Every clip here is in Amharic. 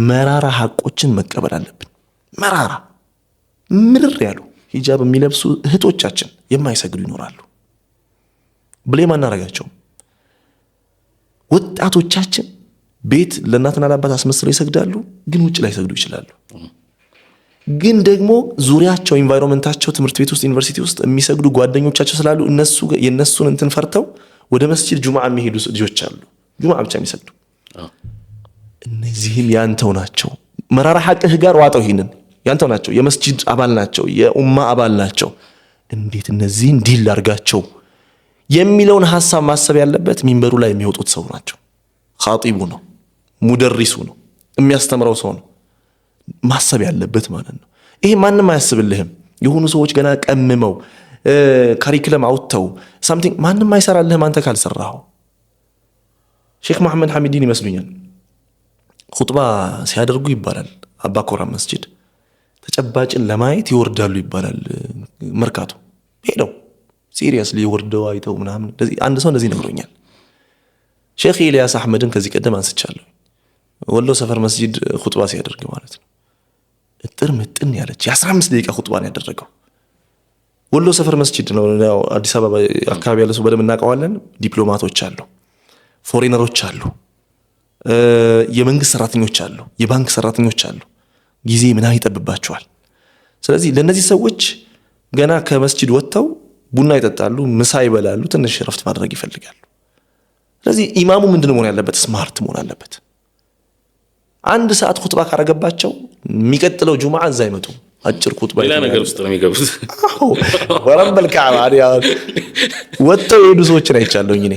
መራራ ሐቆችን መቀበል አለብን። መራራ ምርር ያሉ ሂጃብ የሚለብሱ እህቶቻችን የማይሰግዱ ይኖራሉ። ብሌም አናረጋቸውም። ወጣቶቻችን ቤት ለእናትና ለአባት አስመስለው ይሰግዳሉ፣ ግን ውጭ ላይ ሰግዱ ይችላሉ። ግን ደግሞ ዙሪያቸው ኢንቫይሮንመንታቸው ትምህርት ቤት ውስጥ ዩኒቨርሲቲ ውስጥ የሚሰግዱ ጓደኞቻቸው ስላሉ የነሱን እንትን ፈርተው ወደ መስጂድ ጁምዓ የሚሄዱ ልጆች አሉ። ጁምዓ ብቻ የሚሰግዱ እነዚህም ያንተው ናቸው። መራራ ሐቅህ ጋር ዋጠው። ይሄንን ያንተው ናቸው። የመስጂድ አባል ናቸው፣ የኡማ አባል ናቸው። እንዴት እነዚህን ዲል አድርጋቸው የሚለውን ሐሳብ ማሰብ ያለበት ሚንበሩ ላይ የሚወጡት ሰው ናቸው። ኻጢቡ ነው፣ ሙደሪሱ ነው፣ የሚያስተምረው ሰው ነው ማሰብ ያለበት ማለት ነው። ይሄ ማንም አያስብልህም። የሆኑ ሰዎች ገና ቀምመው ካሪኩለም አውጥተው ሳምቲንግ ማንም አይሰራልህም አንተ ካልሰራው። ሼክ መሐመድ ሐሚዲን ይመስሉኛል ኹጥባ ሲያደርጉ ይባላል አባኮራ መስጂድ ተጨባጭን ለማየት ይወርዳሉ ይባላል። መርካቶ ሄደው ሲሪየስሊ ይወርደው አይተው ምናምን አንድ ሰው እንደዚህ ነግሮኛል። ሼክ ኢልያስ አህመድን ከዚህ ቀደም አንስቻለሁ። ወሎ ሰፈር መስጂድ ኹጥባ ሲያደርግ ማለት ነው እጥር ምጥን ያለች የ15 ደቂቃ ኹጥባን ያደረገው ወሎ ሰፈር መስጂድ ነው። አዲስ አበባ አካባቢ ያለ ሰው በደም እናውቀዋለን። ዲፕሎማቶች አሉ፣ ፎሬነሮች አሉ፣ የመንግስት ሰራተኞች አሉ፣ የባንክ ሰራተኞች አሉ። ጊዜ ምናምን ይጠብባቸዋል። ስለዚህ ለነዚህ ሰዎች ገና ከመስጂድ ወጥተው ቡና ይጠጣሉ፣ ምሳ ይበላሉ፣ ትንሽ ረፍት ማድረግ ይፈልጋሉ። ስለዚህ ኢማሙ ምንድነው መሆን ያለበት? ስማርት መሆን አለበት። አንድ ሰዓት ኹጥባ ካረገባቸው የሚቀጥለው ጁምዓ እዛ አይመጡ። አጭር ኹጥባ ሌላ ነገር ውስጥ ነው የሚገቡት። ወረበል ከዓባ ወጥተው የሄዱ ሰዎችን አይቻለሁኝ እኔ።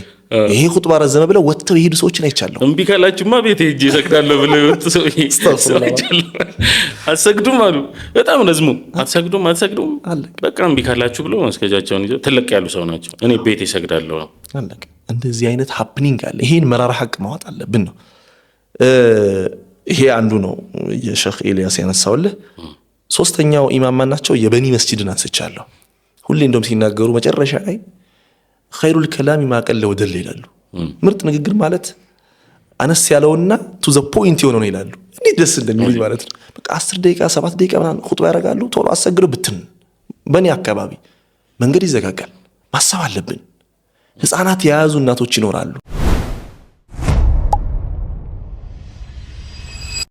ይሄ ኹጥባ ረዘመ ብለው ወጥተው የሄዱ ሰዎችን አይቻለሁ። እምቢ ካላችሁማ ቤቴ ሄጄ እሰግዳለሁ ብለው የወጡ ሰዎች አትሰግዱም አሉ። በጣም ረዝሙ አትሰግዱም በቃ እምቢ ካላችሁ ብለው መስገጃቸውን ይዘው ትልቅ ያሉ ሰው ናቸው። እኔ ቤቴ እሰግዳለሁ ነው። እንደዚህ አይነት ሃፕኒንግ አለ። ይሄን መራራ ሐቅ ማውጣት አለብን ነው። ይሄ አንዱ ነው የሼክ ኢልያስ ያነሳውልህ። ሶስተኛው ኢማም ናቸው የበኒ መስጂድን አንስቻለሁ። ሁሌ እንደውም ሲናገሩ መጨረሻ ላይ ኸይሩል ከላሚ ማቀለ ወደል ይላሉ። ምርጥ ንግግር ማለት አነስ ያለውና ቱ ዘ ፖይንት የሆነው ነው ይላሉ። እንዴት ደስ እንደሚል ማለት ነው። በቃ 10 ደቂቃ 7 ደቂቃ ምናምን ኹጥባ ያደርጋሉ። ቶሎ አሰግዱ ብትን በእኔ አካባቢ መንገድ ይዘጋጋል። ማሰብ አለብን። ህፃናት የያዙ እናቶች ይኖራሉ።